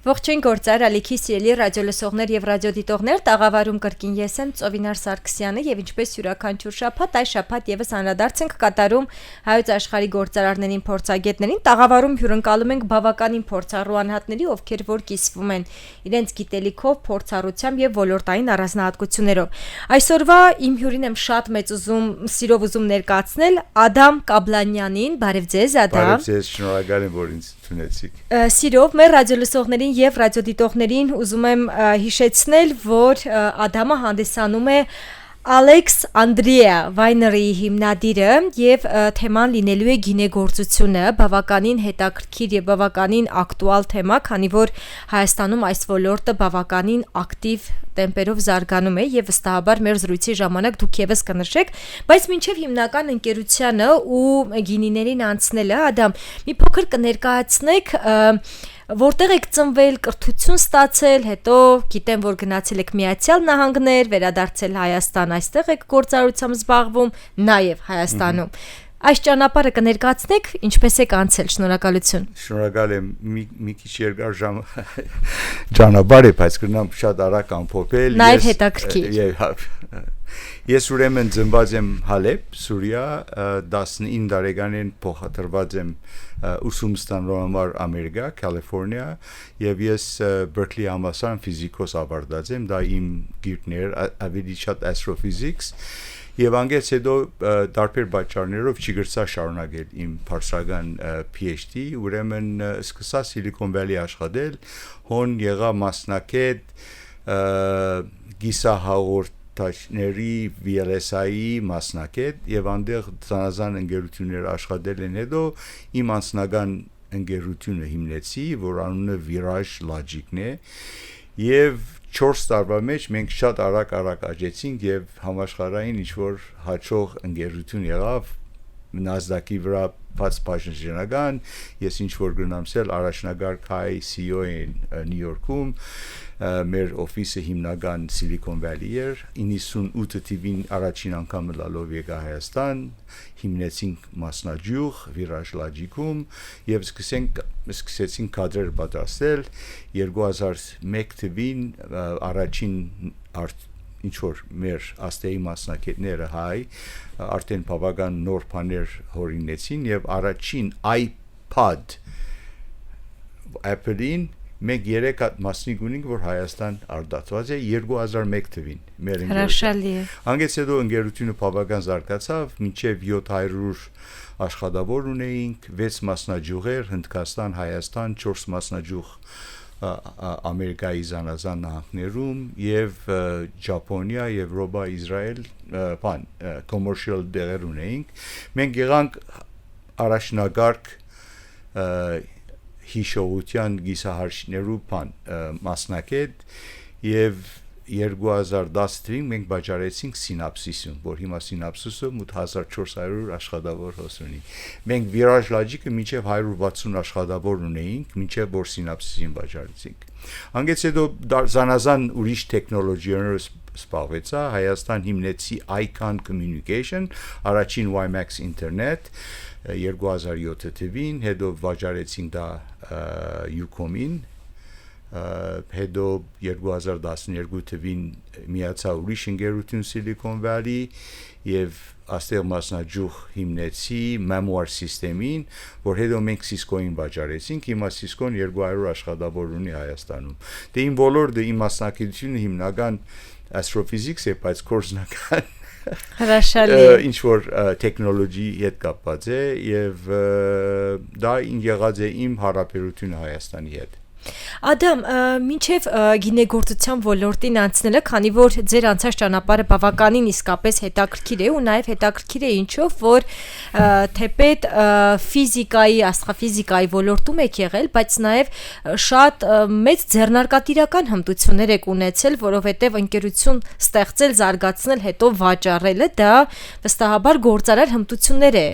Ողջույն գործար ալիքի սիրելի ռադիոլսողներ եւ ռադիոդիտողներ, տաղավարում կրկին ես եմ Ծովինար Սարգսյանը եւ ինչպես յուրաքանչյուր շաբաթ այս շաբաթ եւս անդրադարձ ենք կատարում հայոց աշխարհի գործարարներին, փորձագետներին, տաղավարում հյուրընկալում ենք բավականին փորձառու անհատների, ովքեր որ կիսվում են իրենց գիտելիքով, փորձառությամբ եւ ոլորտային առանձնահատկություններով։ Այսօրվա իմ հյուրին եմ շատ մեծ սիրով ուզում ներկայացնել Ադամ Կաբլանյանին, բարև ձեզ Ադամ։ Բարև ձեզ, շնորհակալ եմ, որ ինձ ընդունեցիք։ Սիրով մեր ռադիոլսողներին եւ ռադիոդիտողներին ուզում եմ հիշեցնել, որ Ադամը հանդիսանում է Alex Andrea Winery հիմնադիրը եւ թեման լինելու է գինեգործությունը, բավականին հետաքրքիր եւ բավականին ակտուալ թեմա, քանի որ Հայաստանում այս ոլորտը բավականին ակտիվ տեմպերով զարգանում է եւ վստահաբար մեր զրույցի ժամանակ դուք եւս կնշեք, բայց մինչեւ հիմնական ընկերությանը ու գինիներին անցնելը, Ադամ, մի փոքր կներկայացնեք որտեղ եք ծնվել, կրթություն ստացել, հետո գիտեմ, որ գնացել եք Միացյալ Նահանգներ, վերադարձել Հայաստան, այստեղ եք գործարարությամբ զբաղվում, նաև Հայաստանում։ Այս ճանապարհը կներկայացնեք, ինչպես եք անցել, շնորհակալություն։ Շնորհակալ եմ, մի քիչ երկար ճանապարհ է, բայց կնամ շատ արագ ամփոփել։ Նաև հետաքրքիր։ Ես ուրեմն ծնված եմ Հալեբ, Սուրիա, 19 տարեկանին փոխադրված եմ ուսում ստանալու համար Ամերիկա, Կալիֆոռնիա, եւ ես Berkeley համալսարան ֆիզիկոս ավարտած եմ, դա իմ գիրքն էր, ավելի շատ astrophysics, եւ անգամ հետո տարբեր պատճառներով չգրցա շարունակել իմ բարձրական PhD, ուրեմն սկսա Silicon Valley աշխատել, հոն եղա մասնակետ գիսահաղորդաշների VLSI-ի մասնակետ եւ այնտեղ ծանոթան ընկերություններ աշխատել են հետո իմ անձնական ընկերությունը հիմնեցի, որ անունը Virage Logic-ն է եւ 4 տարվա մեջ մենք շատ արագ աճեցինք եւ համաշխարհային ինչ-որ հաջող ընկերություն եղավ Nasdaq-ի վրա բաց բաժնեջանական, ես ինչ-որ գնամսել առաջնագարկ հայ CEO-ին Նյու Յորքում, մեր օֆիսը հիմնական Silicon Valley էր, 98 թվականին առաջին անգամ լալով եկա Հայաստան, հիմնեցինք մասնաճյուղ Virage Logic-ում եւ սկսեցինք կադրեր պատրաստել 2001 թվականին առաջին ինչ որ մեր աստեի մասնակիցները հայ արդեն բավական նոր բաներ հորինեցին եւ առաջին iPod Apple-ին մենք 3 հատ մասնիկ ունենք, որ Հայաստան արդացված է 2001 թվականին մեր ընկերությունը։ Անգից հետո ընկերությունը բավական զարգացավ, մինչև 700 աշխատավոր ունեինք, 6 մասնաճյուղեր, Հնդկաստան, Հայաստան, 4 մասնաճյուղ Ամերիկայի զանազան նահանգներում եւ Ճապոնիա, Եվրոպա, Իսրայել, commercial դերեր ունեինք։ Մենք եղանք առաջնագարկ հիշողության գիսահարշներու մասնակետ եւ 2010 թվականին մենք վաճառեցինք Synopsys-ում, որ հիմա Synopsys-ը 1400 աշխատավոր հոս ունի։ Մենք Virage Logic-ը մինչև 160 աշխատավոր ունեինք, մինչև որ Synopsys-ին վաճառեցինք։ Անգից հետո զանազան ուրիշ տեխնոլոգիաներով սպառվեցա, Հայաստան հիմնեցի Icon Communication, առաջին WiMAX ինտերնետ 2007 թվականին, հետո վաճառեցինք դա Ucom-ին, հետո 2012 թվականին միացա ուրիշ ընկերություն Silicon Valley եւ աստեղ մասնաճյուղ հիմնեցի Memoir System-ին, որ հետո մենք Cisco-ին վաճառեցինք, հիմա Cisco-ն 200 աշխատավոր ունի Հայաստանում։ Դե իմ ոլորտը իմ մասնակցությունը հիմնական astrophysics է, բայց կորզնական Հրաշալի ինչ որ տեխնոլոգի հետ կապված է եւ դա եղած է իմ հարաբերությունը Հայաստանի հետ։ Ադամ, մինչև գինեգործության ոլորտին անցնելը, քանի որ ձեր անցած ճանապարհը բավականին իսկապես հետաքրքիր է ու նաև հետաքրքիր է ինչով, որ թեպետ ֆիզիկայի, աստղաֆիզիկայի ոլորտում եք եղել, բայց նաև շատ մեծ ձեռնարկատիրական հմտություններ եք ունեցել, որովհետև ընկերություն ստեղծել, զարգացնել, հետո վաճառելը դա վստահաբար գործարար հմտություններ է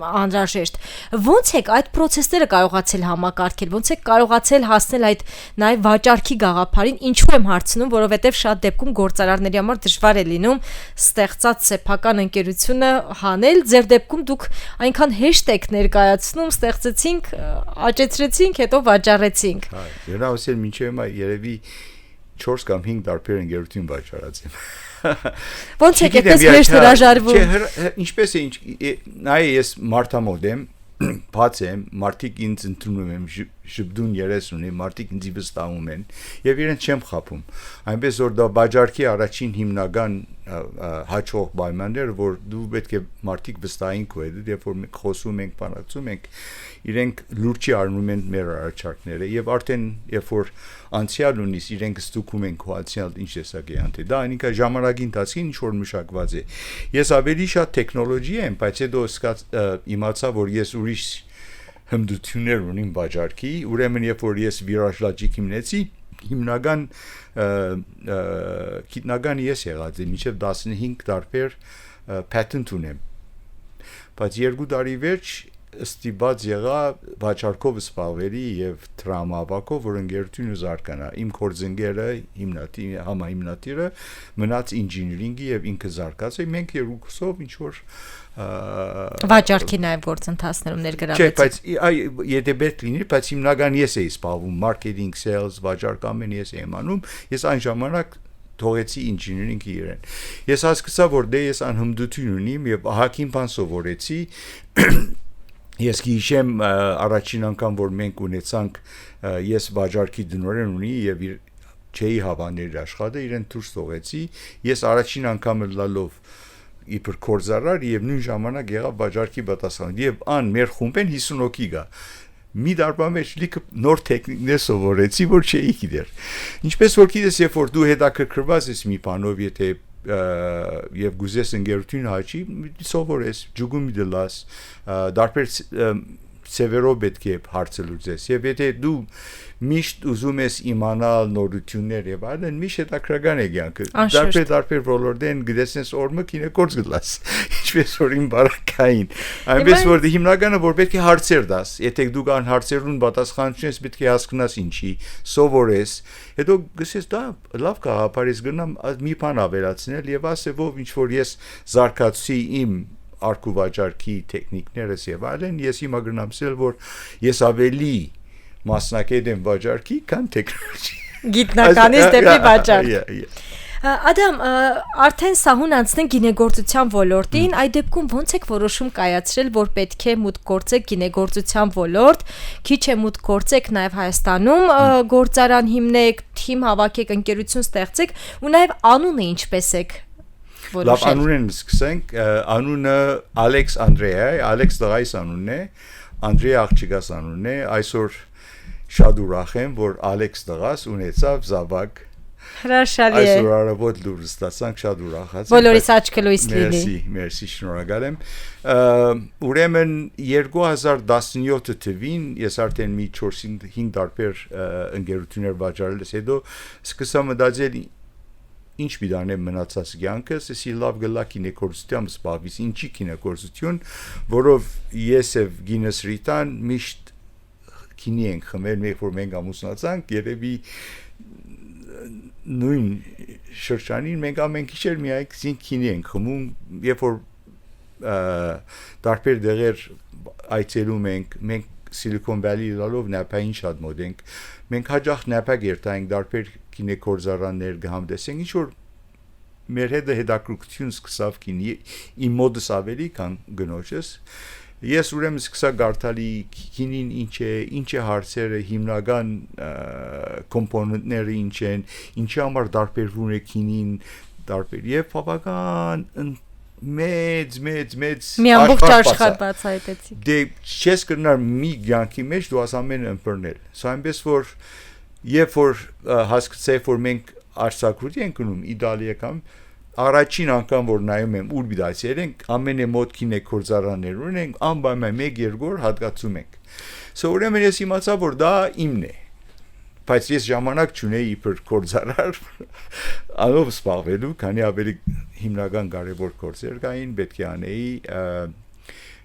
անհրաժեշտ։ Ոնց եք այդ process-ները կարողացել համակարգել, ոնց եք կարողացել հասնել այդ նաև վաճառքի գաղափարին, ինչու եմ հարցնում, որովհետև շատ դեպքում գործարարների համար դժվար է լինում ստեղծած սեփական ընկերությունը հանել, ձեր դեպքում դուք այնքան հեշտ եք ներկայացնում, ստեղծեցինք, աճեցրեցինք, հետո վաճառեցինք։ Երա ասել մինչև հիմա երևի 4 կամ 5 տարբեր ընկերություն վաճառած եմ։ Ոնց եք այդպես հեշտ հրաժարվում։ Ինչպես է, նայ ես մարդամոտ եմ, բաց եմ, մարդիկ ինձ ընդունում եմ, շփդուն երես ունի, մարդիկ ինձ վստահում են եւ իրենց չեմ խափում։ Այնպես որ դա վաճառքի առաջին հիմնական հաջող պայմանները, որ դու պետք է մարդիկ վստահին քո հետ, երբ որ մենք խոսում ենք, բանակցում ենք, իրենք լուրջ առնում են մեր առաջարկները եւ արդեն երբ որ անցյալ ունիս իրենք ստուգում են քո անցյալ ինչ տեսակի անտի դա այնիկա ժամանակի ընթացքին ինչ որ մշակված է ես ավելի շատ տեխնոլոգի եմ բայց հետո իմացա որ ես ուրիշ հմտություններ ունիմ վաճառքի ուրեմն երբ որ ես Virage Logic հիմնեցի հիմնական գիտնական ես եղած եմ մինչև 15 տարբեր patent ունեմ բայց 2 տարի վերջ ստիպված եղա վաճառքով զբաղվելի եւ տրամաբակով որ ընկերությունը զարգանա իմ կորձընկերը համահիմնադիրը մնաց ինժեներինգի եւ ինքը զարգացավ մենք երկուսով ինչ որ վաճառքի նաեւ գործընթացներում ներգրավվեցինք բայց եթե պետք լինի բայց հիմնական ես էի զբաղվում մարքեթինգ սեյլս վաճառք ամեն ես եմ անում ես այն ժամանակ թողեցի ինժեներինգի իրեն ես հասկացա որ դե ես անհմտություն ունիմ եւ ահագին բան սովորեցի Ես գիշեմ առաջին անգամ որ մենք ունեցանք ես վաճառքի դնորեն ունի եւ չէի հավանել աշխատը իրեն դուրս թողեցի ես առաջին անգամ լալով իբր կորզարար եւ նույն ժամանակ եղավ վաճառքի պատասխան եւ ան մեր խումբեն 50 հոգի գա մի դարբա մեջ լիքը նոր տեխնիկներ սովորեցի որ չէի գիտեր ինչպես որ գիտես երբ որ դու հետաքրքրված ես մի բանով եթե եւ գուզես ընկերություն հաճի սովորես ջուգումի դլաս դարբեր սևերով պետք է հարցը լուծես եւ եթե դու միշտ ուզում ես իմանալ նորություններ եւ այլն միշտ հետաքրքրական է կյանքը դարբեր ոլորտեն գտեսնես օրը կինեկորձ գլաս ինչպես որ իմ բարակային այնպես որ հիմնականը որ պետք է հարցեր դաս եթե դու կան հարցերուն պատասխան չես պետք է հասկանաս ինչի սովորես հետո գսես դա լավ կաղապարես գնամ մի բան ավելացնել եւ ասեվով ինչ որ ես զարգացի իմ արկու վաճառքի տեխնիկներս եւ այլն ես հիմա գնամսել որ ես ավելի մասնակետ եմ վաճառքի քան տեխնոլոգի գիտնականից դեպի վաճառք Ադամ արդեն սահուն անցնենք գինեգործության ոլորտին այդ դեպքում ոնց եք որոշում կայացրել որ պետք է մուտք գործեք գինեգործության ոլորտ քիչ է մուտք գործեք նաև Հայաստանում գործարան հիմնեք թիմ հավաքեք ընկերություն ստեղծեք ու նաև անունը ինչպես եք Լավ անունն սկսենք անունը Ալեքս Անդրեա է Ալեքս դղայս անունն է Անդրեա աղջիկաս անունն է այսօր շատ ուրախ եմ որ Ալեքս դղաս ունեցավ զավակ Հրաշալի է այսօր առավոտ լուրջ ստացանք շատ ուրախացանք Բոլորիս աչքը լույս լինի Մերսի շնորհակալ եմ ուրեմն 2017 թվին ես արդեն մի 4-5 տարբեր ընկերություններ վաճառելուց հետո սկսա մտածել ինչ պիտանեմ մնացած կյանքս, էսի լավ գլա կինեկորձությամբ զբաղվիս, ինչի կինեկորձություն, որով ես եւ Գինես Ռիտան միշտ կինի ենք խմել, մեկ որ մենք ամուսնացանք, երևի նույն շրջանին մենք ամեն քիչ միայն կինի ենք խմում, երբ որ տարբեր դեղեր այցելում ենք Silicon Valley լալով նապային շատ մոտ ենք, մենք հաջող նապակ երթանք դարբեր կինեկորձարաններ գհամտեսենք, ինչ որ մեր հետաքրքրություն սկսավ կինի, իմ մոդս ավելի քան գնոջս, ես ուրեմն սկսա գարտալի կինին ինչ է հարցերը, հիմնական կոմպոնենտները ինչ են, ինչի համար դարբերվում է կինին, եւ բավական մեծ մի ամբողջ աշխարհ բացահայտեցի դե չես կրնար մի ցանկի մեջ դու ասամեն ըմբռնել սա այնպես որ երբ որ հասկացա որ մենք արձակուրդի ենք գնում Իտալիա կամ առաջին անգամ որ նայում եմ ուր բիդացել ենք ամենամոտ կինեկորձարաններ ունենք անպայման 1-2 հատկացում ենք սա ուրեմն ես իմացա որ դա իմն է բայց ես ժամանակ չունեի իբր կորձարար անով սպաղվելու քանի ավելի հիմնական կարևոր գործեր կային պետք է անեի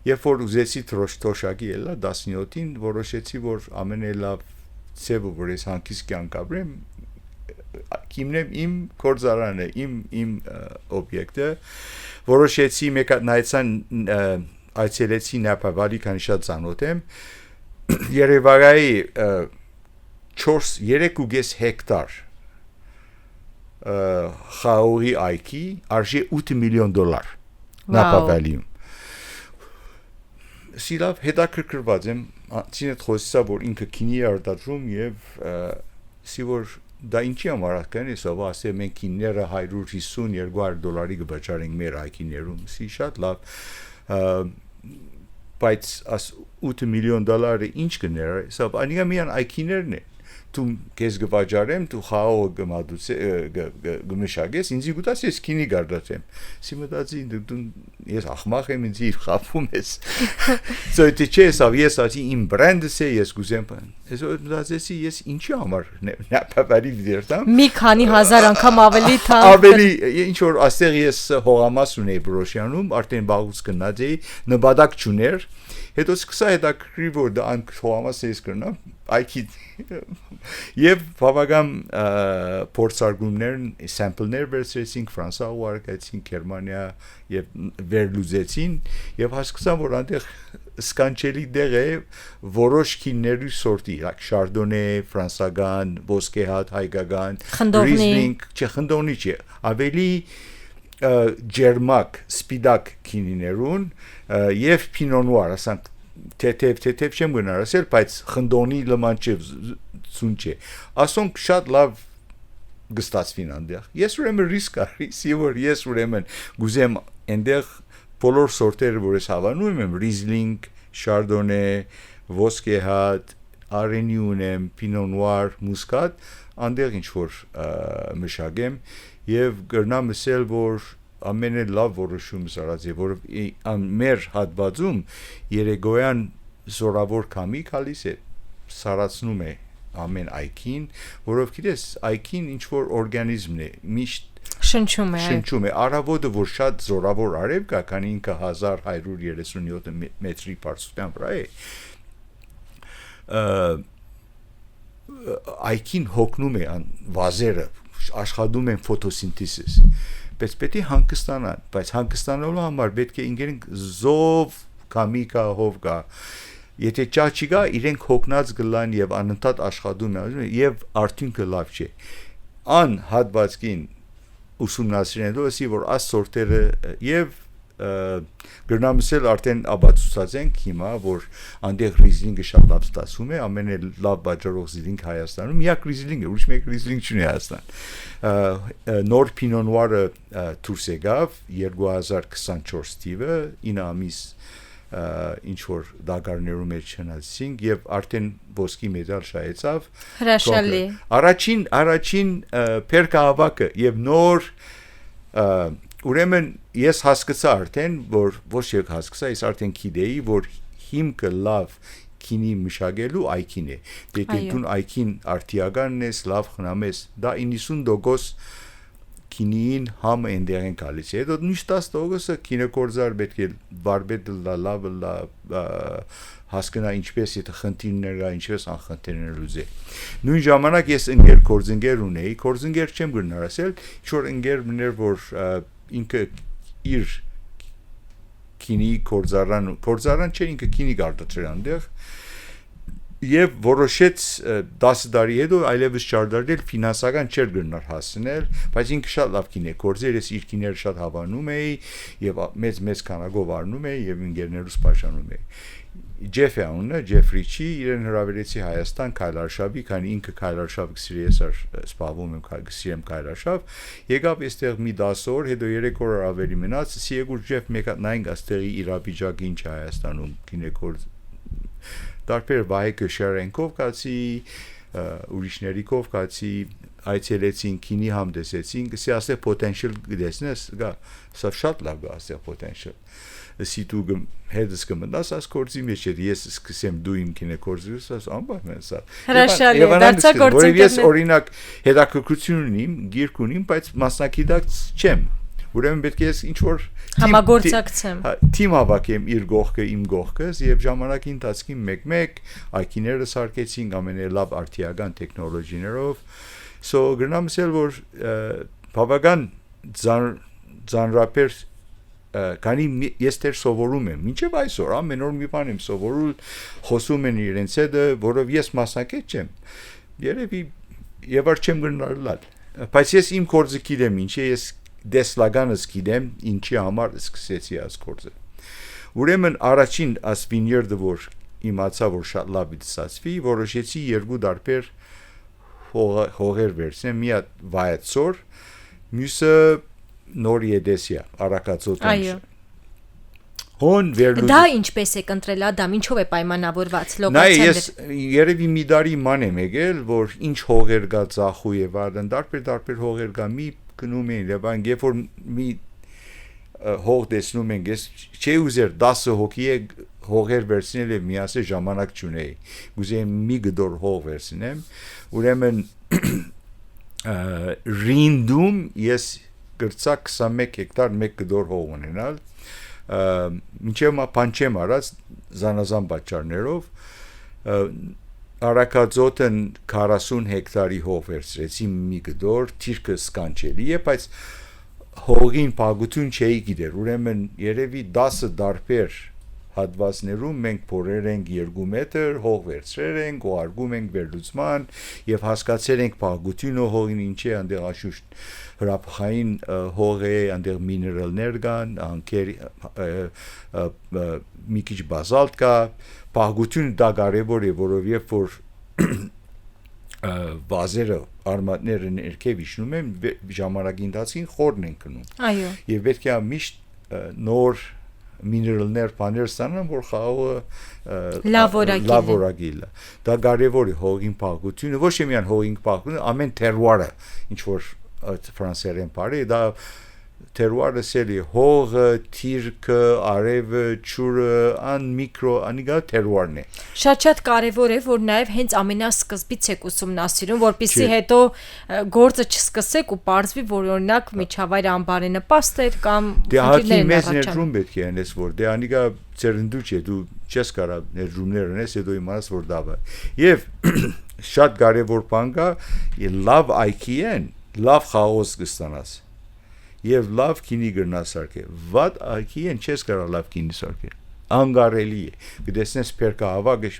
Երբ որ ուզեցի թոշակի ելա 17-ին, որոշեցի, որ ամենալավ ցևը, որ ես հանկիստ կյանք ապրեմ, կիմնեմ իմ կորզարանը, իմ օբյեկտը, որոշեցի մեկ նայեցան այցելեցի Նապավալի, քանի շատ ծանոթ եմ, Երևանայի 3.5 հեկտար խաղողի այգի արժի $8 միլիոն Նապավալիում։ Սիրավ հետաքրքրված եմ, ցինդ խոսա, որ ինքը քինի արտադրում եւ սիվոր դա ինչի համար ակն է, սովա ասե մենք քինները $150-200 կվճարենք մեր այգիներում, սի շատ լավ, բայց աս $8 միլիոն ինչ կներ, սավ անիգա միան այգիներն է, դու քեզ կվճարեմ, դու խաղող կմշակես, ինձ գուտաս ես քինի գարդացեմ, սի մտածի դու ես ախմախ եմ, ինձ իր խափում ես, so դե չէ, սավ ես ասի իմ բրենդս է, ես գուզեմ, ես մտածեցի ես ինչի համար Նապավալի դերտամ, մի քանի հազար անգամ ավելի թանկ, ավելի ինչ որ աստեղ ես հողամաս ունեի Բրոշյանում, արդեն բաղուց գնաց էի, նպատակ չուներ, հետո սկսա հետաքրքրի որ դա հողամաս էս կրնամ, այքի եւ բավական փորձարկումներ, սեմպլներ վերցրեցինք Ֆրանսա ուղարկեցինք Գերմանիա եւ վերլուծեցին եւ հասկացան որ այնտեղ սկանչելի դեղ է որոշ քինների սորտի, շարդոնե, ֆրանսական, ոսկեհատ, հայկական, ռիզլինգ, խնդոնի չէ, ավելի ջերմակ, սպիտակ քինիներուն եւ պինոնուար, ասենք թեթև չեմ գնար ասել, բայց խնդոնի լմանչև ցուն չէ։ Ասոնք շատ լավ գստացվին այնտեղ։ Ես ուրեմն ռիսկ արի, սիվոր ես ուրեմն գուզեմ այնտեղ բոլոր սորտերը, որ ես հավանում եմ, ռիզլինգ, շարդոնե, ոսկեհատ, արենի ունեմ, պինոնուար, մուսկատ, այնտեղ ինչ որ մշակեմ եւ գրնամ ասել, որ ամենալավ որոշումս արած է, որ մեր հատվածում երեգոյան զորավոր քամի գալիս է, սարացնում է ամեն այգին, որով գիտես, այգին ինչ որ օրգանիզմն է, միշտ շնչում է, արավոտը որ շատ զորավոր արև կա, քանի ինքը 1137 մետրի բարձրության վրա է, այգին հոգնում է վազերը, աշխատում են ֆոտոսինթեզիս, բայց պետք է հանգստանան, բայց հանգստանալու համար պետք է ինքերին զով կամի կա, հով կա, եթե ճաճի կա, իրենք հոգնած գլան եւ անընդհատ աշխատում են եւ արդյունքը լավ չէ։ Ան հատվածքին ուսումնասիրելու ասի որ աս սորտերը եւ գրնամսել արդեն աբացուցած ենք հիմա որ այնտեղ ռիզլինգը շատ լավ ստացվում է ամենալավ բաժարող ռիզլինգ Հայաստանում միակ ռիզլինգը ուրիշ մեկ ռիզլինգ չունի Հայաստան նոր պինոնուարը դուրս եկավ 2024 թիվը 9 ամիս ինչ որ դագարներում էր չնացինք եւ արդեն ոսկի մեդալ շահեցավ հրաշալի առաջին փերկահավաքը եւ նոր ուրեմն ես հասկացա արդեն որ ոչ եկ հասկացա ես արդեն գիտեի որ հիմքը լավ քինի մշակելու այքին է դե դու այքին արտիականն ես լավ խնամես դա 90% քինին համը ընդերեն գալիս է դա նույն 10%-ը քինեկորզար պետք է բարբետ լավ հասկանա ինչպես է խնդիրներ կա ինչպես անխնդիրներ լուծե նույն ժամանակ ես կորզինգեր ունեի կորզինգեր չեմ գնար ասել ինչ-որ ընկերներ որ ինքը իր քինի կորզարան չէ ինքը քինի գարտացրել այնտեղ եւ որոշեց 10 տարի հետո այլևս չարդարել ֆինանսական չէր գնար հասնել բայց ինքը շատ լավ քին է կորզեր ես իր քիները շատ հավանում էի եւ մեծ քանակով առնում էի եւ ընկերներուս պաշտանում էի Ջեֆյանը Ջեֆրիչի իրեն հրավիրեցի Հայաստան Քայլարշավի քանի ինքը Քայլարշավ գսիրի ես սպավում եմ գսիրեմ Քայլարշավ եկավ այստեղ մի 10 օր հետո 3 օր ավելի մնաց սիեգուր Ջեֆ մեկը նայենք աստեղի իրավիճակը ինչ Հայաստանում գինեկոր տարբեր վայեկը շարենկով կացի ուրիշներիքով կացի այցելեցին քինի համ տեսեցին գսի ասե potential գտեսնես գա սա շատ լավ գա ասե potential si tu հետս կմնաս աս կորձի մեջ ես սկսեմ դու իմ քինեկորձից աս ամբար մեն սա հրաշալի դարձա ես օրինակ հետաքրքրություն ունիմ գիրք ունիմ բայց մասնակցած չեմ ուրեմն պետք է ինչ որ Համագործակցեմ։ թիմ հավաքեմ իր գողքը իմ գողքս եւ ժամանակի ընթացքին մեկ-մեկ այքիները սարքեցինք ամենալավ արդիական տեխնոլոգիներով so գնամ ասել որ բավական ծանրապեր քանի ես դեռ սովորում եմ մինչև այսօր ամեն օր մի բան եմ սովորում խոսում են իրենց հետ որով ես մասնակից չեմ երևի եւ არ չեմ գնալ բայց ես իմ կորձը գիտեմ ինչի ես դեսլագանս գիտեմ ինչի համար սկսեցի այս կորձը ուրեմն առաջին աս վինյարդը որ իմացա որ շատ լավ է դասացվի որոշեցի երկու դարբեր հողեր վերցնեմ մի հատ վայացոր մյուսը նոր եդեսիա արակածոտան հոն վերլուծ դա ինչպես է կընտրել ադամ ինչով է պայմանավորված նայ ես երևի մի դարի ման եմ եկել որ ինչ հողեր գա ծախու եւ այլն դարբեր հողեր գա մի գնում են եւ այն երբ որ մի հող տեսնում ենք ես չի ուզեր 10 հոգի է հողեր վերցնել եւ միասին ժամանակ չունեի ուզեի մի գդոր հող վերցնեմ ուրեմն ռինդում ես գրծա 21 հեկտար մեկ գդոր հող ունենալ մինչև պանչեմ արած զանազան պատճառներով արակածոտն 40 հեկտարի հող վերցրեցի մի գդոր թիրքը սկանչելի է բայց հողին պագություն չէի գիտեր ուրեմն երևի 10 դարբեր հատվածներում մենք փորեր ենք 2 մետր հող վերցրել ենք ուղարկում ենք վերլուծման եւ հասկացել ենք պագությունը հողին ինչ է այնտեղ աշուշտ հրափխային հող է այնտեղ միներալներ կան անկեր մի քիչ բազալտ կա պագությունը դա կարևոր է որովհետեւ որ վազերը արմատները ներքև իջնում են ժամանակի ընթացքին խորն են գնում այո եւ պետք է միշտ նոր mineralներ բաներ ստանան որ խաղը լավ որակիլ է դա կարևոր է հողին պահությունը ոչ միայն հողին պահությունը ամեն terroir-ը ինչ որ ֆրանսերեն բարի դա terroir-ը սելի հողը թիրքը արևը ճուրը ան միկրո անիգա terroir-ն է շատ կարևոր է որ նաև հենց ամենասկզբից եք ուսումնասիրում որպեսզի հետո գործը չսկսեք ու պարզվի որ օրինակ միջավայր անբարենպաստ էր կամ խնդիրներ մեծ ներդրում պետք է անես որ դե անիգա ծերնդու չէ դու չես կարա ներդրումներ ունես հետո իմանաս որ դա է եւ շատ կարևոր բան կա լավ IQ-ն լավ խաղոց կստանաս եւ լավ քինի գրնասարքե վատ IQ-ն չես կարա լավ քինի սարքել անգարելի է գտեսնես փերկա հավագը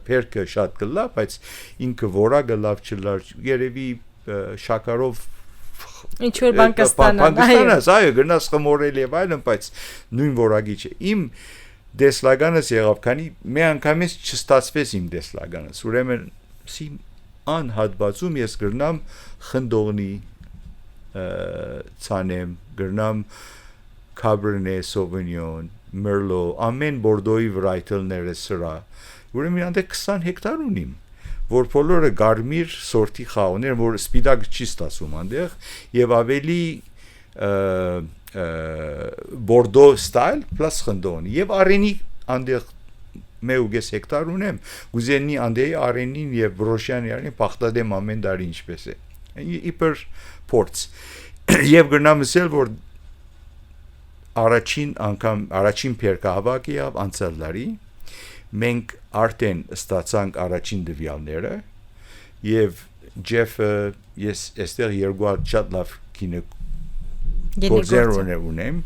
փերկը շատ կլա բայց ինքը որակը լավ չլար երևի շակարով ինչ որ բան կստանաս այո գնաս խմորել եւ այլն բայց նույն որակի չէ իմ դեսլագանս եղավ քանի մի անգամից չստացվեց իմ դեսլագանս ուրեմն սի անհատվածում ես գրնամ խնդողնի ցանեմ գրնամ Cabernet Sauvignon Merlot ամեն Bordeaux-ի վրայտելները սրա ուրեմն այնտեղ 20 հեկտար ունիմ որ բոլորը գարմիր սորտի խաղներ որ սպիտակ չի ստացում այնտեղ եւ ավելի Bordeaux style plus խնդողնի եւ արենի այնտեղ մեուգես հեկտար ունեմ գուզենի այնտեղի արենին եւ բրոշյանի արենին պախտադեմ ամեն տարի ինչպես է իբր ports եւ գնամ ասել որ առաջին անգամ առաջին փերկահավաքի անցյալ տարի մենք արդեն ստացանք առաջին դվյալները եւ Jeff-ը ես այստեղ երկու շատ լավ կինը գործեր ունեմ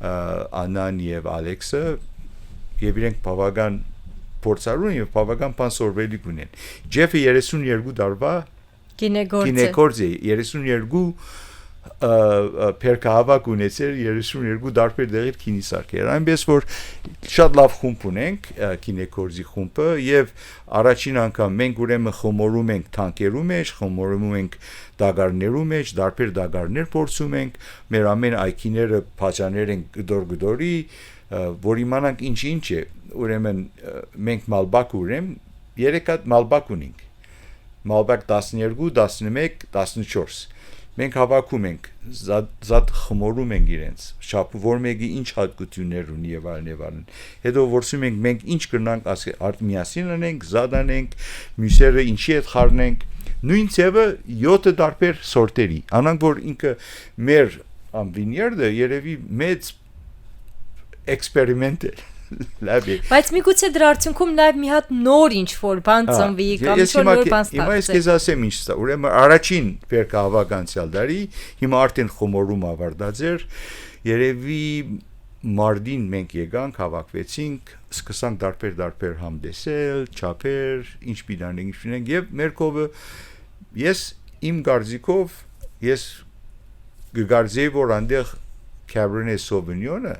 Անան եւ Ալեքսը եւ իրենք բավական փորձառու եւ բավական բանսորվելի ունեն Jeff-ը 32 տարվա Կինեգորձի 32 փերկահավաք ունեցել 32 դարբեր դեղեր քինի սարքեր այնպես որ շատ լավ խումբ ունենք կինեգորձի խումբը եւ առաջին անգամ մենք ուրեմն խմորում ենք թանկերու մեջ խմորում ենք դագարներու մեջ դարբեր դագարներ փորձում ենք մեր ամեն այքիները փաճաներ են գդորի որ իմանանք ինչ է ուրեմն մենք մալբակ ուրեմ 3 հատ մալբակ ունենք Malbec 12, 11, 14 մենք հավաքում ենք զատ խմորում ենք իրենց շապ որ մեկի ինչ հատկություններ ունի եւ այլն հետո որսում ենք մենք ինչ կրնանք միասին անենք զադանենք մյուսերը ինչի հետ խառնենք նույն ծևը 7 տարբեր սորտերի անանք որ ինքը մեր Vineyard-ը երևի մեծ էքսպերիմենտ է լավ է բայց միգուցե դրա արդյունքում նաև մի հատ նոր ինչ-որ բան ծնվի կամ ինչ-որ նոր բան ստացվի։ Հիմա ես քեզ ասեմ ինչ ստա, ուրեմն առաջին Պերկահավաք անցյալ դարի, հիմա արդեն խմորում ավարտած էր, երևի Մարտին մենք եկանք, հավաքվեցինք, սկսանք դարբեր համդեսել, չափեր, ինչ պիտանենք, եւ մեր կողը ես իմ գարձիկով ես գարձեի որ այնտեղ Cabernet Sauvignon-ը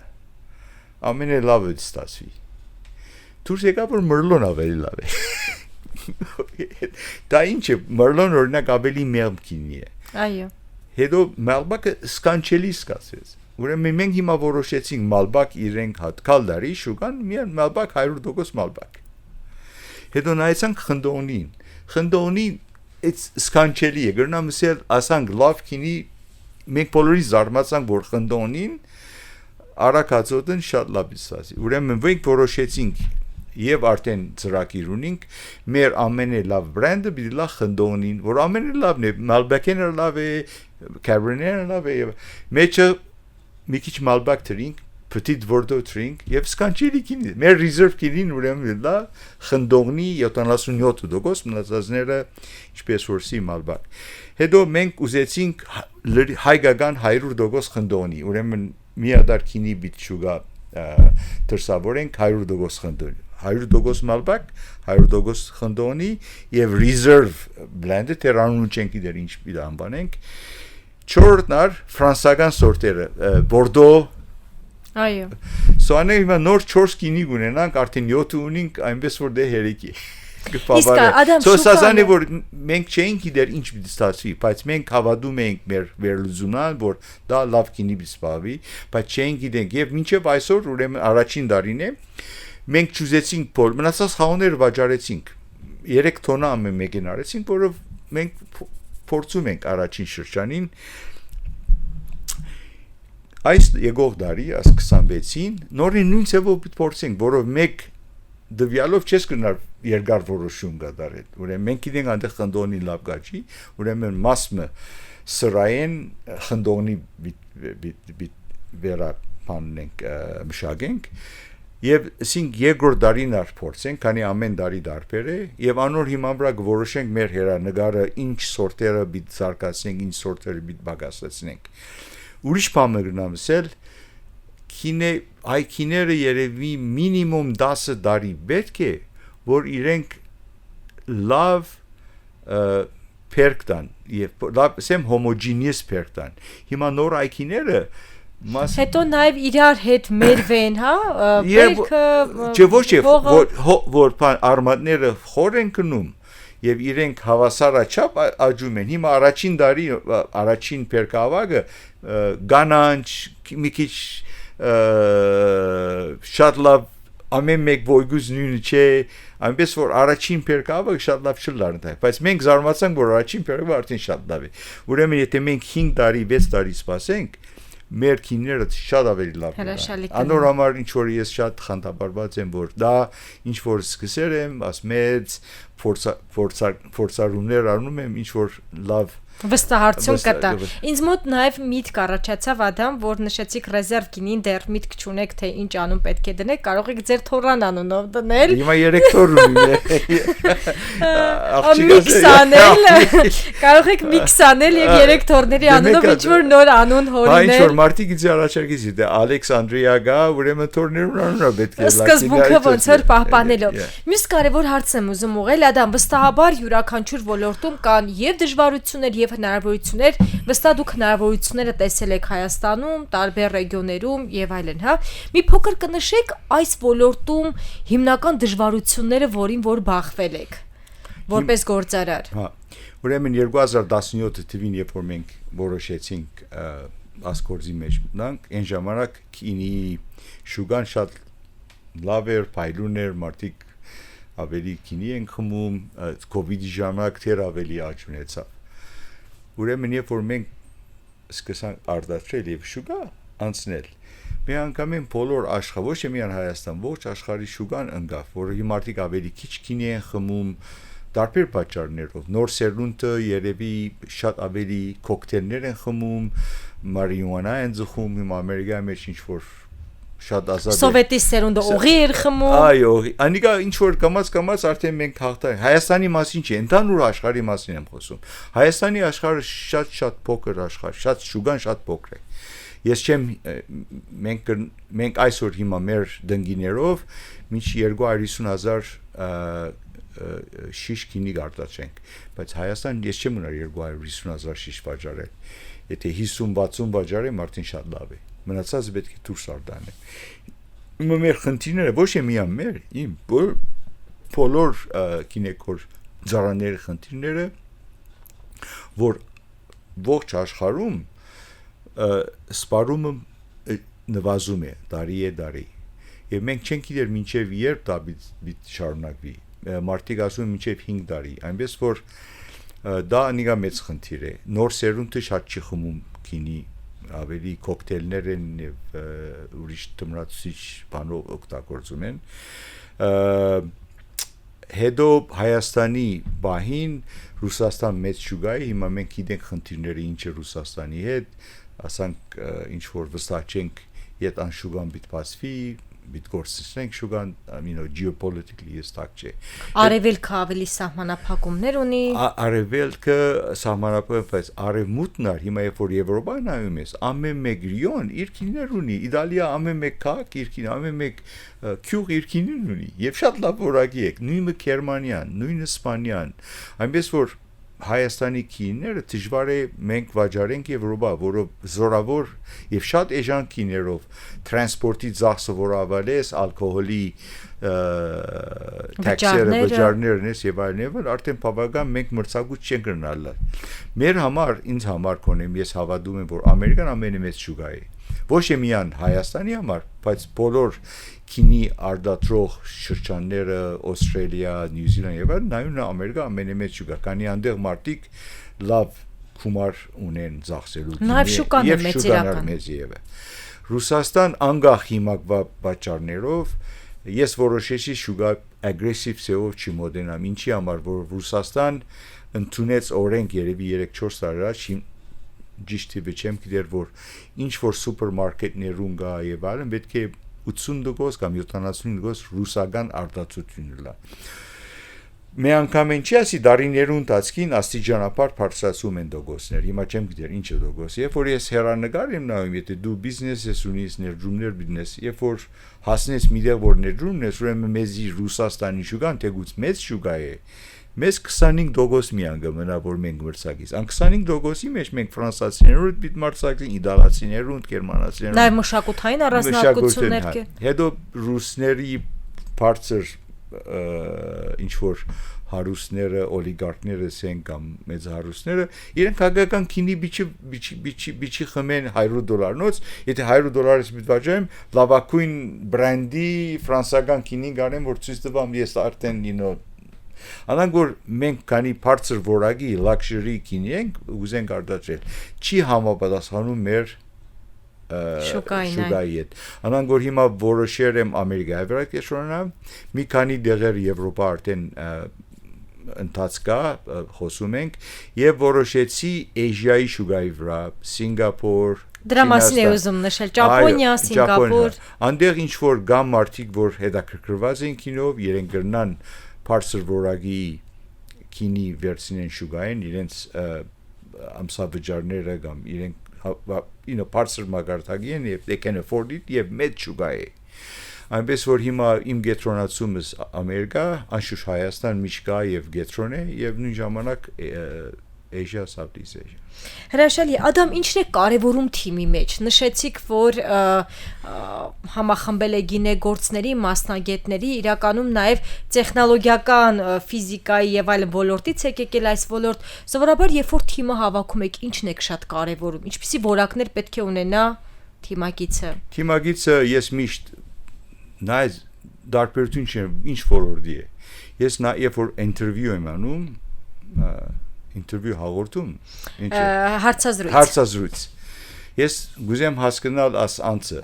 ամենալավը ստացվի։ Դուրս եկավ որ Merlot ավելի լավ է։ Դա ինչ է, Merlot օրինակ ավելի մեղմ քինի է։ Այո։ Հետո Malbec-ը սկանչելի սկացեց։ Ուրեմն մենք հիմա որոշեցինք Malbec իրենք հատկալ դարի շուկան միան Malbec 100% Malbec։ Հետո նայեցանք խնդոնին։ Խնդոնի սկանչելի է, գրնամ ասել ասանք լավ քինի մենք բոլորի զարմացանք որ խնդոնին Արաքածոտն շատ լավ է։ Ուրեմն մենք որոշեցինք եւ արդեն ծրագիր ունենք մեր ամենալավ բրենդը պիտի լա խնդոնին, որ ամենալավն է, Malbec-ն լավ է, Cabernet-ն լավ է, մեջը մի քիչ Malbec դրինք, Petit Verdot դրինք եւ սկանչելի քինի։ Մեր reserve քինին ուրեմն լա խնդոնի 77% մնացածները ինչպես որսի Malbec։ Հետո մենք ուզեցինք հայկական 100% խնդոնի, ուրեմն միադար քինի բիթշուգա դրսավորենք 100% խնդոնի 100% Malbec 100% խնդոնի եւ reserve blend-ը տերանուն չենք դեր ինչ պիտի անվանենք 4-ներ ֆրանսական սորտերը Bordeaux Այո Սոանը հիմա նոր 4 քինի ունենանք արդեն 7 ունենք այնպես որ դե հերիքի Իսկ Ադամ Սոսազանի որ մենք չենք գիտեր ինչ պիտի ստացվի, բայց մենք հավատում ենք մեր վերլուծման, որ դա լավ քինի պիտի սպասվի, բայց չենք գիտենք եւ մինչեւ այսօր ուրեմն առաջին դարին է մենք ճուզեցինք փոլ, մնացած խաղները վաճառեցինք 3 տոննա ամեն մեկին արեցինք, որով մենք փորձում ենք առաջին շրջանին այս եկող դարի 26-ին նորին նույն ծավալով պիտի փորձենք, որով մեկ դվյալով չես կնար երկար որոշում կատարել։ Ուրեմն մենք գիտենք այնտեղ խնդոնի լավ գաչի, ուրեմն մասը սրային խնդոնի վերապանենք մշակենք եւ ասենք երկրորդ դարին արփորձենք, քանի ամեն դարի դարբեր է եւ անոր հիման վրա որոշենք մեր հերանեկարը ինչ սորտերը պիտի զարգացնենք, ինչ սորտերը պիտի բաղացնենք։ Ուրիշ բան գնամ ասել Հայքիները երևի մինիմում 10 տարի պետք է, որ իրենք լավ պերկտան, եւ լավ սեմ հոմոգենիաս պերկտան։ Հիմա նոր հայքիները Հետո նաև իրար հետ մերվեն, հա, պերքը որ արմատները խոր են կնում եւ իրենք հավասարաչափ աճում են։ Հիմա առաջին դարի առաջին պերկավագը գանանչ մի քիչ շատ լավ ամեն մեկ ոյգուզ նույնը չէ այնպես որ առաջին պերկավը շատ լավ չլարնდა բայց մենք զարմացանք որ առաջին պերկավը արդեն շատ լավ է ուրեմն եթե մենք 5 տարի 6 տարի սպասենք մեր քինները շատ ավելի լավ են անոր համար ինչ որ ես շատ խանդաբարված եմ որ դա ինչ որ սկսել եմ ասմեց փորձարումներ անում եմ ինչ որ լավ Վստահություն կտա։ Ինձ մոտ նաև միտք առաջացավ Ադամ, որ նշեցիք ռեզերվ գինին դեռ միտք չունեք, թե ինչ անուն պետք է դնեք, կարող եք ձեր թորան անունով դնել։ Հիմա 3 թոր ունի։ Միքս անել, կարող եք միքս անել եւ 3 թորների անունով ինչ որ նոր անուն հորինել։ Ինչ որ մարտի գիծի առաջարկից դե Ալեքսանդրիա գա, ուրեմն թորներուն անունը պետք է լացի։ Սկզբունքը ոնց որ պահպանելով։ Մյուս կարևոր հարց եմ ուզում ուղղել Ադամ, վստահաբար յուրաքանչյուր ոլորտում կան եւ դժվարություններ եւ հնարավորություններ, վստահ դուք հնարավորությունները տեսել եք Հայաստանում, տարբեր ռեգիոներում եւ այլն, հա։ Մի փոքր կնշեք այս ոլորտում հիմնական դժվարությունները, որին որ բախվել եք որպես գործարար։ Հա։ Ուրեմն 2017 թվին երբ որ մենք որոշեցինք ասկորզի մեջ մտնանք, այն ժամանակ քինի շուգան շատ լավ էր, փայլուն էր, մարդիկ ավելի քինի են խմում, COVID-ի ժամանակ թեր ավելի աճ ունեցավ։ Ուրեմն երբ որ մենք սկսանք արտադրել եւ շուգա անցնել մի անգամ բոլոր աշխարհ ոչ միայն Հայաստան ոչ աշխարհի շուգան ընկավ որը հիմարտիկ ավելի քիչ քինի են խմում տարբեր պատճառներով նոր սերունդը երևի շատ ավելի կոկտեյլներ են խմում մարիհուանա են ձգում իմ Ամերիկայի մեջ ինչ որ շատ ազատ Սովետի սերունդը օղի էր խմում այո անիկա ինչ որ կամած արդեն մենք հաղթա Հայաստանի մասին չի ընդհանուր աշխարհի մասին եմ խոսում Հայաստանի աշխարհը շատ փոքր աշխարհ շատ շուգան շատ փոքր է ես չեմ մենք այսօր հիմա մեր դնգիներով մինչ 250,000 շիշ քինի արտադրենք բայց Հայաստան ես չեմ ուներ 250,000 շիշ վաճառել եթե 50-60 վաճառեմ արդեն շատ լավ է մնացածը պետք է դուրս արտանեմ Իմ մեր խնդիրները ոչ է միայն մեր իմ բոլոր կինեկոր ծառաների խնդիրները որ ողջ աշխարհում սպառումը նվազում է տարի եւ մենք չենք գիտեր մինչեւ երբ դա պիտի շարունակվի մարդիկ ասում են մինչեւ 5 տարի այնպես որ դա նիգա մեծ խնդիր է նոր սերունդը շատ չի խմում քինի ավելի կոկտեյլներ են եւ ուրիշ դմրացուցիչ բանով օգտագործում են հետո Հայաստանի բահին Ռուսաստան մեծ շուգայի հիմա մենք գիտենք խնդիրները ինչ է Ռուսաստանի հետ ասանք ինչ որ վստահ չենք իդ անշուգան բիթպասվի բիթգործենք շուգան geopolitically ստակ չէ Արևելքը ավելի սահմանափակումներ ունի Արևելքը սահմանափակված արևմուտքն է հիմա երբ որ Եվրոպան նայում ես ամեն մեկ ռիոն իր քիններ ունի Իտալիա ամեն մեկ քաղաք իր քին ամեն մեկ քյուղ իր քինին ունի եւ շատ լավ որակի է նույնը Գերմանիան նույնը Իսպանիան այնպես որ Հայաստանի քիները դժվար է մենք վաճառենք Եվրոպա, որով զորավոր եւ շատ էժան քիներով տրանսպորտի ծախսը որ ավալես ալկոհոլի տաքսերը վճարներն եւ այլն արդեն բավական մենք մրցակցություն չենք գնալ մեր համար ինձ համար կոնեմ ես հավատում եմ որ Ամերիկան ամենամեծ շուգա է ոչ միայն Հայաստանի համար բայց բոլոր քինի արտադրող շրջանները Ավստրալիա, Նյու Զիլանդ եւ այլն նայում են Ամերիկա ամենամեծ շուգա քանի այնտեղ մարդիկ լավ գումար ունեն ծախսելու եւ շուկան է մեծ իրական Ռուսաստան անգախ հիմա վաճառներով ես որոշեցի շուգա ագրեսիվ սեով չմոդենամ ինչի համար որ Ռուսաստան ընդունեց օրենք երևի 3-4 տարի առաջ ճիշտ չեմ գիտեր որ ինչ որ սուպերմարկետներում գա եւ այլն պետք է 80% կամ 75% ռուսական արտադրություն լա Մի անգամ ինչի ասի դարիներուն ընթացքին աստիճանաբար բարձրացում են դոգոսներ հիմա չեմ գիտեր ինչ է դոգոս երբ որ ես հերանեկար եմ նայում եթե դու բիզնես ես ունիս ներդրումներ բիզնես երբ որ հասնես միտեղ որ ներդրումն ես ուրեմն մեզի Ռուսաստանի շուգան թեկուց մեծ շուգա է Մեզ 25% միան գմնա որ մենք մրցակից ան 25%-ի մեջ մենք ֆրանսացիներով պիտի մրցակցենք իտալացիներով գերմանացիներով Նաև մշակութային առանձնահատկություններ կա Հետո ռուսների բարձր ինչ որ հարուստները օլիգարխները ասեն կամ մեծ հարուստները իրենք հագական քինի բիչի խմեն $100-նոց եթե $100-ից միտվաճեմ լավակույն բրենդի ֆրանսական քինի գարեն որ ցույց տվամ ես արդեն Անանք որ մենք քանի բարձր որակի luxury քինի ենք ուզենք արտադրել չի համապատասխանում մեր շուկայի հետ Անանք որ հիմա որոշեր եմ Ամերիկայի վրա կեշորանա մի քանի դեղեր Եվրոպա արդեն ընթացքա խոսում ենք եւ որոշեցի Էժիայի շուգայի վրա Սինգապուր Դրա մասին է ուզում նշել Ճապոնիա, Սինգապուր Անդեղ ինչ որ գամ մարդիկ որ հետաքրքրված են քինով իրենք գրնան Parser որակի քինի վերցնեն շուգային իրենց ամսավճարները կամ իրենք parser մագարտակի են եւ they can afford it եւ մեծ շուգա է այնպես որ հիմա իմ գետրոնացումս Ամերիկա անշուշտ Հայաստան միջկա եւ գետրոն է եւ նույն ժամանակ Asia Southeast Asia Հրաշալի Ադամ ինչն է կարևորում թիմի մեջ նշեցիք որ համախմբել է գինեգործների մասնագետների իրականում նաև տեխնոլոգիական ֆիզիկայի եւ այլ ոլորտից եկել այս ոլորտ սովորաբար երբ որ թիմը հավաքում եք ինչն է շատ կարևորում ինչպիսի որակներ պետք է ունենա թիմագիծը ես միշտ նայ դարբերություն չեմ ինչ ոլորտի է ես երբ որ ինտերվյու եմ անում Interview հաղորդում հարցազրույց Ես գուզեմ հասկանալ աս անձը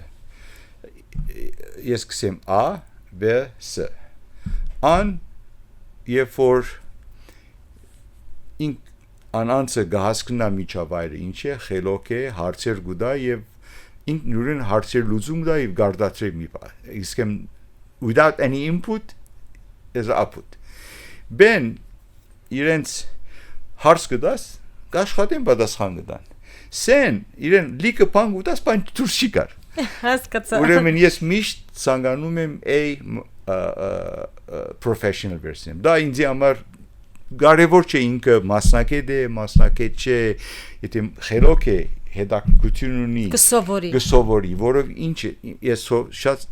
Ես կսեմ A, B, S An երբ որ անանցը գահսկնա միջավայրը ինչ է, խելոք է, հարցեր գուտա եւ ինքնուրույն հարցեր լուծում դա եւ գարդացրի մի բան։ Իսկ without any input is output։ Ben իրենց հարց կդաս, աշխատեն պատասխան կտան։ Սեն իրեն լիքը բան գուտաս, բան դուրս չի գար։ Հասկացա։ Ուրեմն ես միշտ ցանկանում եմ professional version։ Դա ինձ համար կարևոր չէ ինքը մասնակետ է, մասնակետ չէ, եթե խելոք է, հետաքրքրություն ունի, կսովորի, որով ինչ ես շատ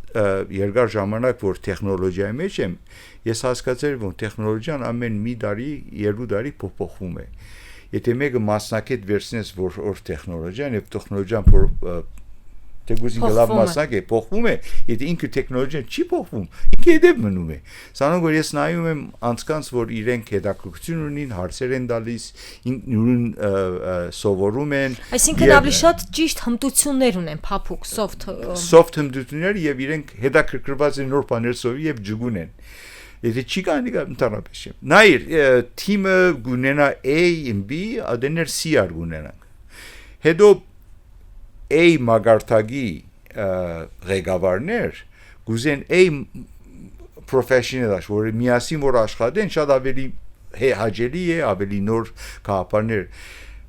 երկար ժամանակ որ տեխնոլոգիայի մեջ եմ, ես հասկացել որ տեխնոլոգիան ամեն մի տարի, երկու տարի փոփոխվում է։ Եթե մեկը մասնակետ վերցնես որ տեխնոլոգիան եւ տեխնոլոգիան Թեգուզին գլավ մասնակ է, փոխվում է, եթե ինքը տեխնոլոգիան չի փոխվում, ինքը հետև մնում է։ Սանոք որ ես նայում եմ անցկանց, որ իրենք հետաքրքրություն ունին, հարցեր են տալիս, ինքնուրույն սովորում են։ Այսինքն ավելի շատ ճիշտ հմտություններ ունեն, փափուկ, soft հմտություններ եւ իրենք հետաքրքրված են նոր բաներ սովորի եւ ջգուն են։ Եթե չի կանի կա ընդհանրապես չեմ։ Նայր, թիմը գունենա A and B, ադեներ C արգունենանք։ Հետո A մագարտագի ղեկավարներ գուզեն A professional որ միասին որ աշխատեն շատ ավելի հաճելի է ավելի նոր կապաներ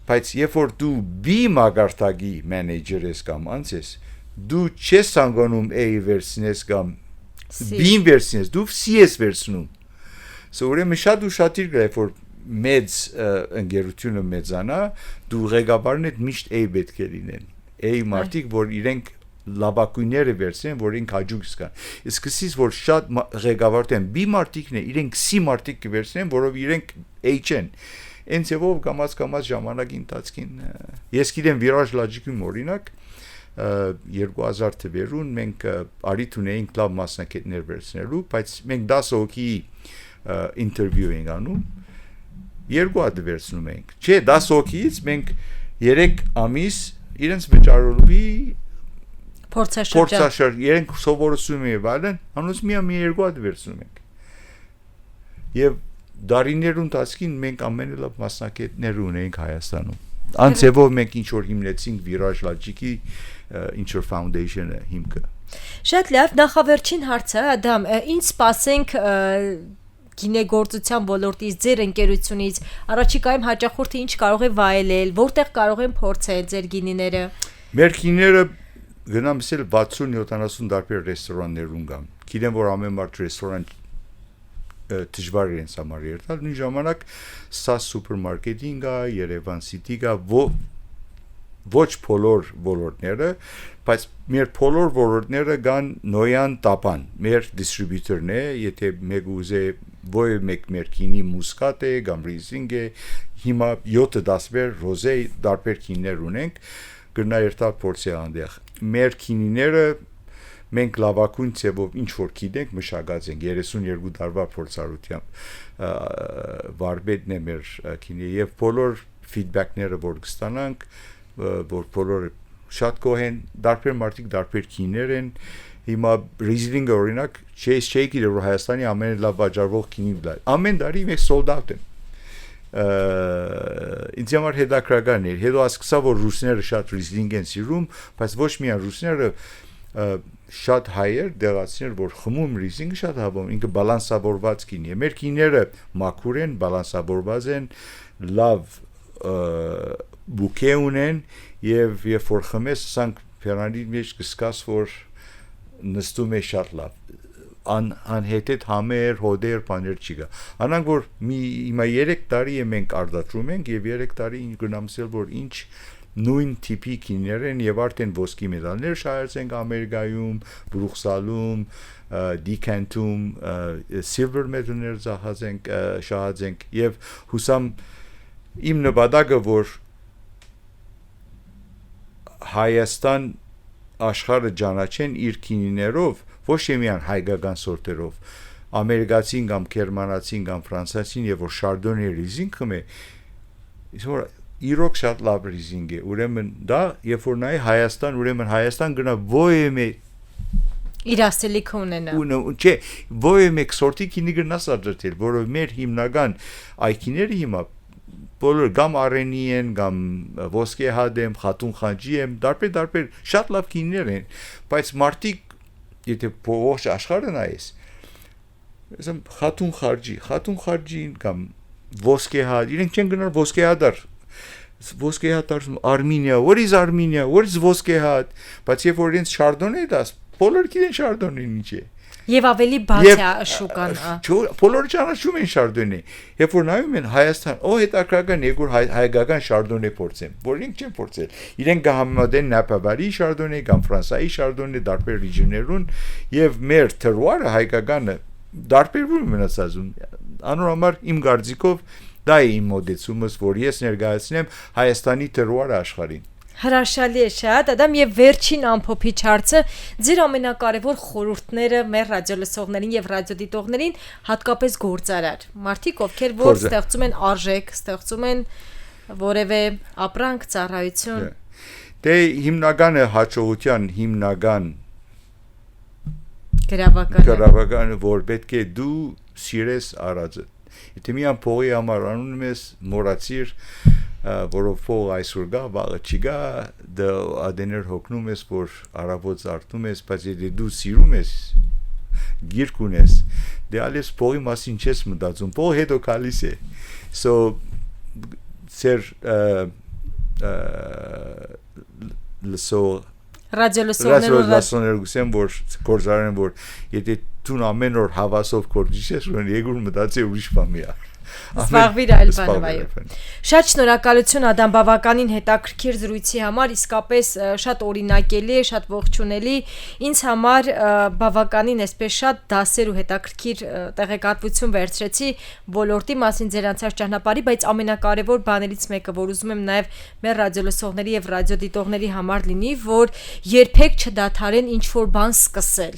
բայց երբ որ դու B մագարտագի մենեջեր ես կամ անցես դու չես ցանկանում A վերցնես կամ B վերցնես դու C ես վերցնում ուրեմն շատ ուշադիր գլեֆ որ մեծ ընկերությունը մեծանա դու ղեկավարն ես միշտ A պետք է լինեն A մարդիկ որ իրենք լավակույնները վերցնեն որ ինք հաջող սկան իսկ սկսից որ շատ ղեկավարտ են B մարդիկն է իրենք C մարդիկ կվերցնեն որով իրենք A չեն ինձ եւով կամած ժամանակի ընթացքին ես գիտեմ Virage Logic-ում օրինակ 2000 թվերուն մենք արիթ ունեինք լավ մասնակիցներ վերցնելու բայց մենք 10 հոգի ինտերվյու ենք անում երկու հատ վերցնում ենք չէ 10 հոգից մենք 3 ամիս իրենց վճարովի փորձաշրջան իրենք սովորություն են վայրեն անոնց մի երկու հատ վերցնում ենք եւ դարիներուն տասկին մենք ամենալավ մասնակիցներ ունենք Հայաստանում անցեվով մենք ինչ որ հիմնեցինք Virage Logic-ի ինչ որ foundation-ը հիմքը շատ լավ նախավերջին հարցը Ադամ ինչ սպասենք գինեգործության ոլորտից ձեր ընկերությունից առաջիկայում հաճախորդը ինչ կարող է վայելել որտեղ կարող են փորձել ձեր գինիները մեր գինիները գնամ ասել 60-70 տարբեր ռեստորաններում կան գիտեմ որ ամեն մարդ ռեստորան դժվար է համար երթալ նույն ժամանակ սա սուպերմարկետինգ է Երևան City կա ոչ բոլոր ոլորտները բայց մեր բոլոր ոլորտները կան նոյան տապան մեր դիստրիբյուտորն է եթե մեկ ուզե ոյ մեկ մերքինի մուսկատ է կամ ռիզինգ է հիմա 7-10 ռոզե տարբեր քիններ ունենք գնա երթալ փորձի անդեղ մեր քինիները մենք լավակույն ծևով ինչ որ գիտենք մշակած ենք 32 տարվա փորձառությամբ վարպետն է մեր քինի եւ բոլոր ֆիդբեքները որ կստանանք որ բոլորը շատ կոհեն դարբեր մարդիկ դարբեր քիներ են հիմա ռիզլինգը օրինակ չէի գիտեր որ Հայաստանի ամենալավ վաճառվող քինին դա ամեն տարի մենք sold out են ինձ համար հետաքրքրական է հետո ասկսա որ ռուսները շատ ռիզլինգ են սիրում բայց ոչ միայն ռուսները շատ հայեր դեղացիներ որ խմում ռիզլինգը շատ հավում ինքը բալանսավորված քինի է մեր քիները մաքուր են բալանսավորված են լավ բուկե ունեն եւ երբ որ խմես սանք փերանի մեջ կսկաս որ նստում է շատ լավ անհետետ համեր հոդեր բաներ չի գա անանք որ հիմա 3 տարի է մենք արդատրում ենք եւ 3 տարի գնամսել որ ինչ նույն տիպի քիներ են եւ արդեն ոսկի մեդալներ շահեցենք Ամերիկայում Բրուքսելում Դիքենտում silver medal-ներ շահացենք եւ հուսամ իմ նպատակը որ Հայաստան աշխարհը ճանաչեն իր քինիներով ոչ միայն հայկական սորտերով ամերիկացին կամ գերմանացին կամ ֆրանսիացին եւ որ շարդոնե ռիզինգ խմե իսկ իրոք շատ լավ ռիզինգ է ուրեմն դա երբ որ նայ Հայաստան ուրեմն Հայաստան գնա ոյեմե իր ասելիքը ունենա չէ ոյեմե սորտի քինի գնաս ադրտել որով մեր հիմնական այքիները հիմա բոլոր կամ Արենի են, կամ Ոսկե Հադ եմ, Խատուն Խաջի եմ, դարբեր շատ լավ գինիներ են, բայց մարդիկ եթե ողջ աշխարհը նայես, ասեմ Խատուն Խաջին կամ Ոսկե Հադ, իրենք չեն գնալ Ոսկե Հադար, Ոսկե Հադար Armenia, what is Armenia, what is Ոսկե Հադ, բայց երբ որ իրենց Chardonnay դաս, բոլորը գիտեն Chardonnay-ն ինչ է։ Եվ ավելի բաց է շուկան։ Բոլորը ճանաչում են Chardonnay։ Երբ որ նայում են Հայաստան, հետաքրքրական երկու հայկական Chardonnay փորձեն, որ իրենք չեն փորձել։ Իրենք կհամեմատեն Նապավարի Chardonnay կամ Ֆրանսիայի Chardonnay դարբեր ռեջիոներուն եւ մեր terroir-ը հայկականը դարբերվում է մնացածում։ Անորոշ իմ կարծիքով դա է իմ մոդեցումս, որ ես ներկայացնեմ Հայաստանի terroir-ը աշխարհին։ Հրաշալի է շատ, Ադամ, եւ վերջին ամփոփիչ հարցը, ձեր ամենակարևոր խորհուրդները մեր ռադիոլսողներին եւ ռադիոդիտողներին, հատկապես գործարար։ Մարդիկ, ովքեր որ ստեղծում են արժեք, ստեղծում են որևէ ապրանք, ծառայություն։ Դե հիմնականը հաջողության հիմնական գրավականը, որ պետք է դու սիրես արածը։ Եթե մի ամփոփի համար անում ես մոռացիր որով փող այսօր գա, վաղը չի գա, դա ադեներ հոգնում ես, որ արաբոց արտում ես, բայց եթե դու սիրում ես, գիրք ունես, դե ալես փողի մասին չես մտածում, փողը հետո գալիս է, so ծեր ռադիոլսողներն գուսեն, որ գործարեն, որ եթե դու ամեն օր հավասով գործիչ ես, որ երկու մտածի ուրիշ բան մի է։ Զբաղվիր այլ բանով։ Շատ շնորհակալություն Ադամ, բավականին հետաքրքիր զրույցի համար, իսկապես շատ օրինակելի է, շատ ողջունելի, ինձ համար բավականին այսպես շատ դասեր ու հետաքրքիր տեղեկատվություն վերցրեցի ոլորտի մասին, ձեր անցած ճանապարհի, բայց ամենակարևոր բաներից մեկը, որ ուզում եմ նաև մեր ռադիոլսողների եւ ռադիոդիտողների համար լինի, որ երբեք չդադարեն ինչ որ բան սկսել։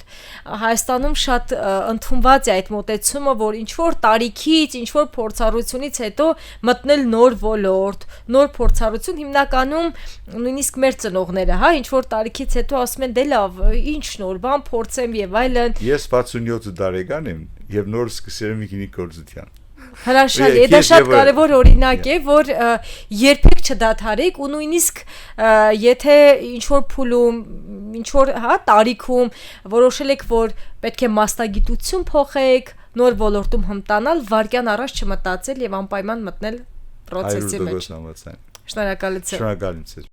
Հայաստանում շատ ընդունված է այդ մոտեցումը, որ ինչ որ տարիքից, ինչ որ փորձառությունից հետո մտնել նոր ոլորտ, նոր փորձառություն, հիմնականում նույնիսկ մեր ծնողները, հա, ինչ որ տարիքից հետո ասում են դե լավ, ինչ նոր բան փորձեմ եւ այլն։ Ես 67 տարեկան եմ եւ նոր սկսել եմ մի գործություն։ Հրաշալի է, դա շատ կարևոր օրինակ է, որ երբեք չդադարեք ու նույնիսկ եթե ինչ որ փուլում, ինչ որ, հա, տարիքում որոշել եք, որ պետք է մասնագիտություն փոխեք, նոր ոլորտում հմտանալ, վարկյան առաջ չմտածել եւ անպայման մտնել process-ի մեջ։ Շնորհակալություն։ Շնորհակալություն։ Շնորհակալություն։